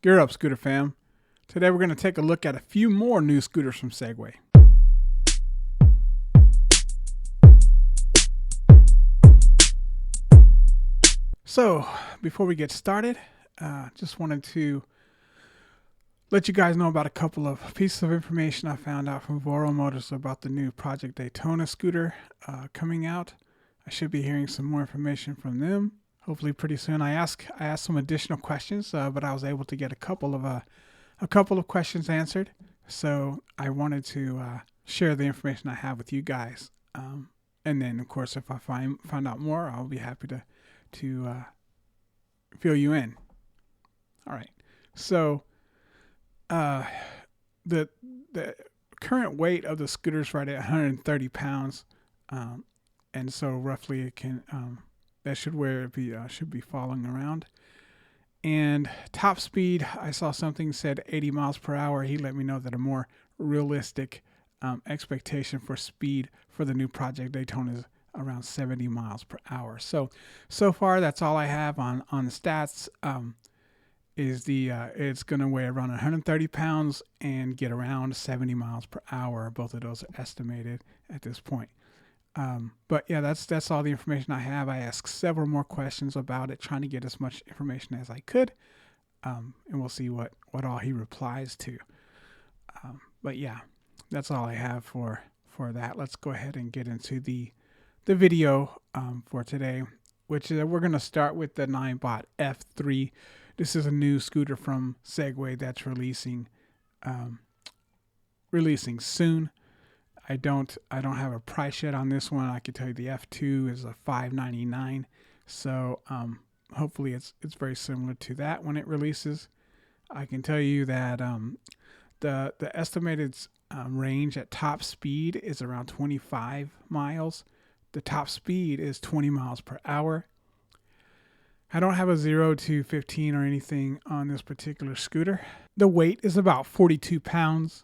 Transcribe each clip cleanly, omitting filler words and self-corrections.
Gear up, Scooter fam. Today we're going to take a look at a few more new scooters from Segway. So, before we get started, just wanted to let you guys know about a couple of pieces of information I found out from Voro Motors about the new Project Daytona scooter coming out. I should be hearing some more information from them hopefully pretty soon. I asked some additional questions, but I was able to get a couple of questions answered. So I wanted to share the information I have with you guys, and then of course if I find out more, I'll be happy to fill you in. All right. So the current weight of the scooter is right at 130 pounds, and so roughly it can that should where it be should be falling around. And top speed, I saw something said 80 miles per hour. He let me know that a more realistic expectation for speed for the new Project Daytona is around 70 miles per hour. So far that's all I have on the stats. Is it's going to weigh around 130 pounds and get around 70 miles per hour. Both of those are estimated at this point. But yeah, that's all the information I have. I asked several more questions about it, trying to get as much information as I could, and we'll see what all he replies to. But yeah, that's all I have for that. Let's go ahead and get into the video for today, which is we're going to start with the Ninebot F3. This is a new scooter from Segway that's releasing soon. I don't have a price yet on this one. I can tell you the F2 is a $599. So hopefully it's very similar to that when it releases. I can tell you that the estimated range at top speed is around 25 miles. The top speed is 20 miles per hour. I don't have a 0 to 15 or anything on this particular scooter. The weight is about 42 pounds.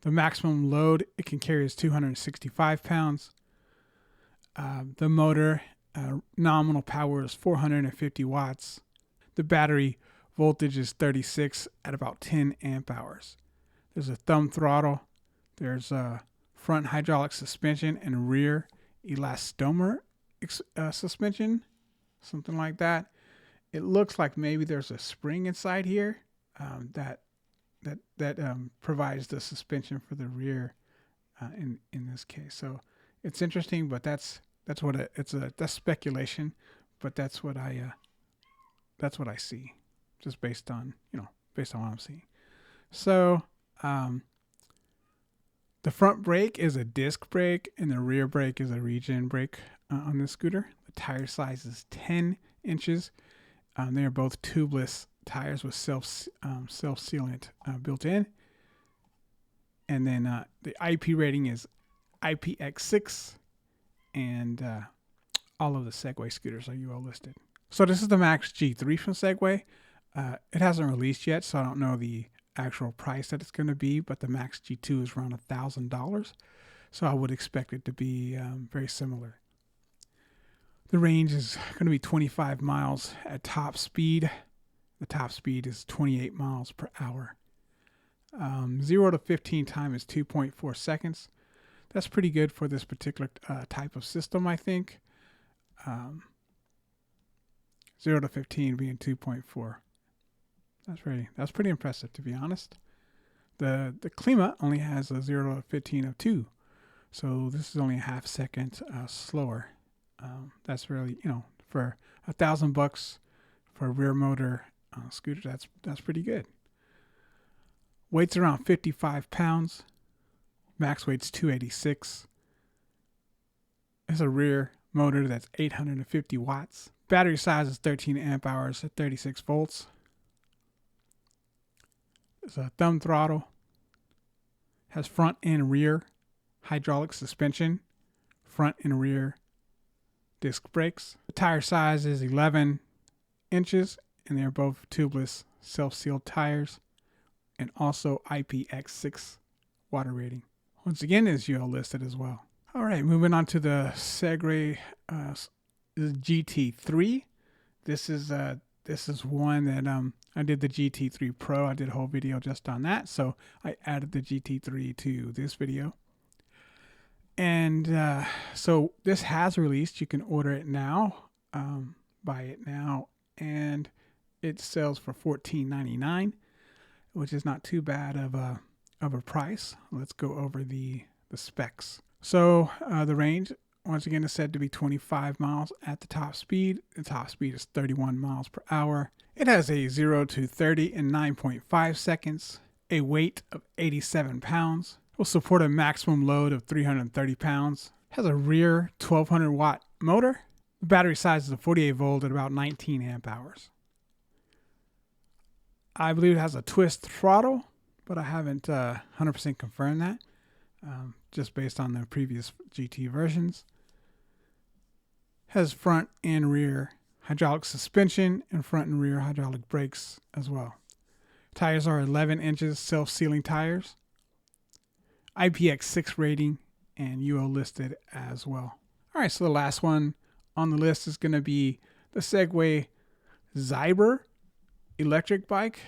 The maximum load it can carry is 265 pounds. The motor nominal power is 450 watts. The battery voltage is 36 at about 10 amp hours. There's a thumb throttle. There's a front hydraulic suspension and rear elastomer suspension, something like that. It looks like maybe there's a spring inside here that provides the suspension for the rear in this case. So it's interesting, but that's speculation, but that's what I see, just based on what I'm seeing. So the front brake is a disc brake and the rear brake is a regen brake on this scooter. The tire size is 10 inches. They are both tubeless tires with self-sealant built in. And then the IP rating is IPX6, and all of the Segway scooters are UL listed. So this is the Max G3 from Segway. It hasn't released yet, so I don't know the actual price that it's going to be, but the Max G2 is around $1,000. So I would expect it to be very similar. The range is going to be 25 miles at top speed. The top speed is 28 miles per hour. 0 to 15 time is 2.4 seconds. That's pretty good for this particular type of system, I think. 0 to 15 being 2.4. That's pretty impressive, to be honest. The Klima only has a 0 to 15 of 2. So this is only a half second slower. That's really, for $1,000 for a rear motor scooter, that's pretty good. Weight's around 55 pounds. Max weight's 286. It's a rear motor that's 850 watts. Battery size is 13 amp hours at 36 volts. It's a thumb throttle. Has front and rear hydraulic suspension. Front and rear disc brakes. The tire size is 11 inches, and they're both tubeless, self-sealed tires, and also IPX6 water rating. Once again, is UL listed as well. All right, moving on to the Segway GT3. This is one that I did the GT3 Pro. I did a whole video just on that. So I added the GT3 to this video. And so this has released. You can order it now, buy it now, and it sells for $14.99, which is not too bad of a price. Let's go over the specs. So the range, once again, is said to be 25 miles at the top speed. The top speed is 31 miles per hour. It has a 0 to 30 in 9.5 seconds, a weight of 87 pounds. Will support a maximum load of 330 pounds. Has a rear 1200 watt motor. The battery size is a 48 volt at about 19 amp hours. I believe it has a twist throttle, but I haven't 100% confirmed that, just based on the previous GT versions. Has front and rear hydraulic suspension and front and rear hydraulic brakes as well. Tires are 11 inches self-sealing tires. IPX6 rating and UL listed as well. All right, so the last one on the list is going to be the Segway Xyber electric bike,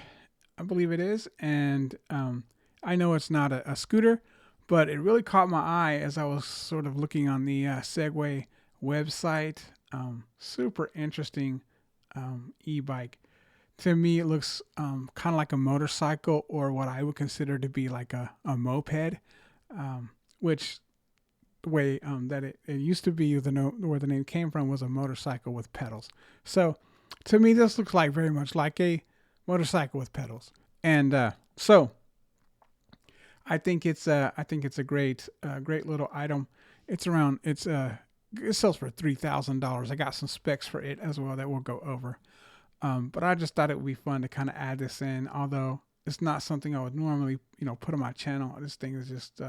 I believe it is. And I know it's not a scooter, but it really caught my eye as I was sort of looking on the Segway website. Super interesting e-bike. To me, it looks kind of like a motorcycle, or what I would consider to be like a moped, which the way that it used to be, where the name came from, was a motorcycle with pedals. So to me, this looks like very much like a motorcycle with pedals. And so I think it's a great little item. It sells for $3,000. I got some specs for it as well that we'll go over. But I just thought it would be fun to kind of add this in, although it's not something I would normally, put on my channel. This thing is just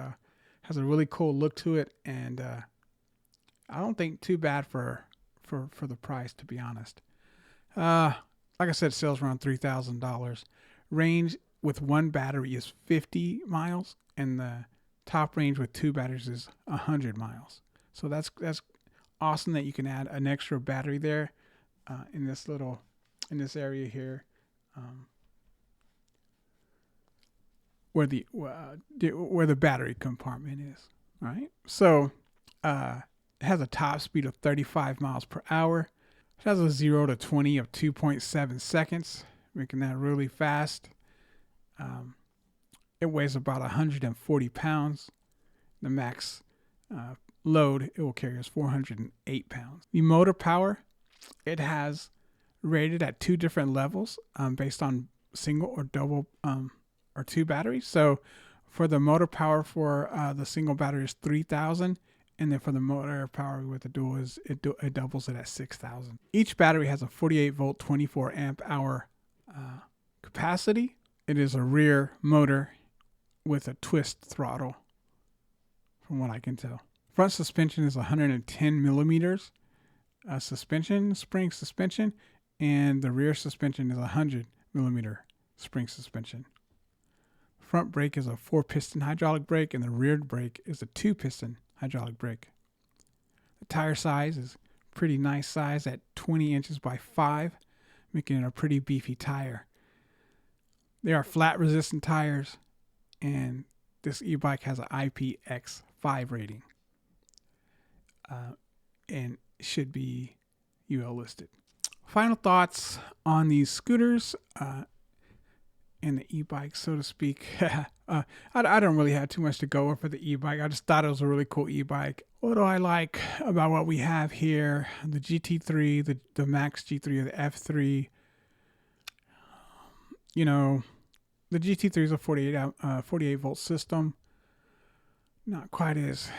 has a really cool look to it, and I don't think too bad for the price, to be honest. Like I said, it sells around $3,000. Range with one battery is 50 miles, and the top range with two batteries is 100 miles. So that's awesome that you can add an extra battery there in this area here, where the battery compartment is. All right. So it has a top speed of 35 miles per hour. It has a 0 to 20 of 2.7 seconds, making that really fast. It weighs about 140 pounds. The max load it will carry is 408 pounds. The motor power, it has rated at two different levels based on single or double or two batteries. So for the motor power for the single battery is 3,000, and then for the motor power with the dual it doubles it at 6,000. Each battery has a 48 volt 24 amp hour capacity. It is a rear motor with a twist throttle, from what I can tell. Front suspension is 110 millimeters spring suspension, and the rear suspension is 100 millimeter spring suspension. Front brake is a 4-piston hydraulic brake, and the rear brake is a 2-piston hydraulic brake. The tire size is pretty nice size at 20 inches by 5, making it a pretty beefy tire. They are flat resistant tires, and this e-bike has an IPX5 rating, and should be UL listed. Final thoughts on these scooters and the e-bike, so to speak. I don't really have too much to go over for the e-bike. I just thought it was a really cool e-bike. What do I like about what we have here? The GT3, the Max G3, or the F3. The GT3 is a 48 volt system. Not quite as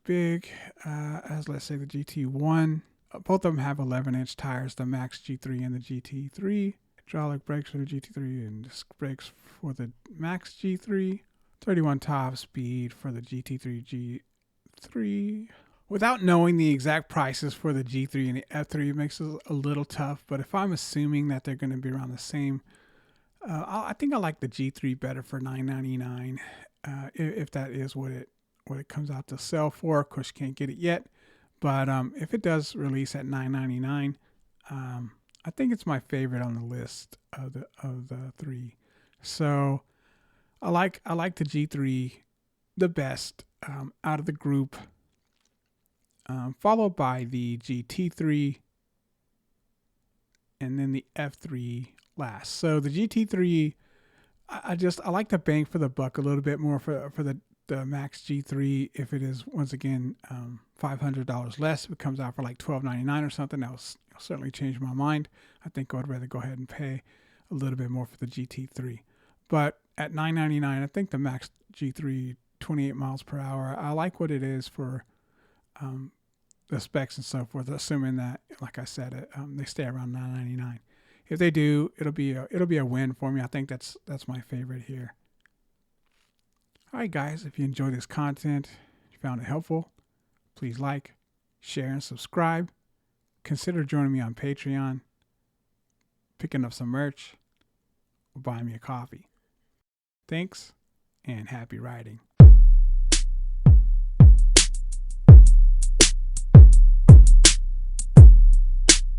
big as, let's say, the GT1. Both of them have 11-inch tires, the Max G3 and the GT3. Hydraulic brakes for the GT3 and disc brakes for the Max G3. 31 top speed for the GT3 G3. Without knowing the exact prices for the G3 and the F3, it makes it a little tough. But if I'm assuming that they're going to be around the same, I think I like the G3 better for $9.99, if that is what it comes out to sell for. Of course, you can't get it yet, but if it does release at $9.99, I think it's my favorite on the list of the three. So I like the G3 the best out of the group, followed by the GT3 and then the F3 last. So the GT3, I like the bang for the buck a little bit more for the Max G3. If it is once again $500 less, if it comes out for like $12.99 or something, that will certainly change my mind. I think I would rather go ahead and pay a little bit more for the GT3. But at $9.99, I think the Max G3 28 miles per hour. I like what it is for the specs and so forth, assuming that, like I said, they stay around $9.99. If they do, it'll be a win for me. I think that's my favorite here. All right, guys, if you enjoy this content, if you found it helpful, please like, share, and subscribe. Consider joining me on Patreon, picking up some merch, or buying me a coffee. Thanks, and happy riding.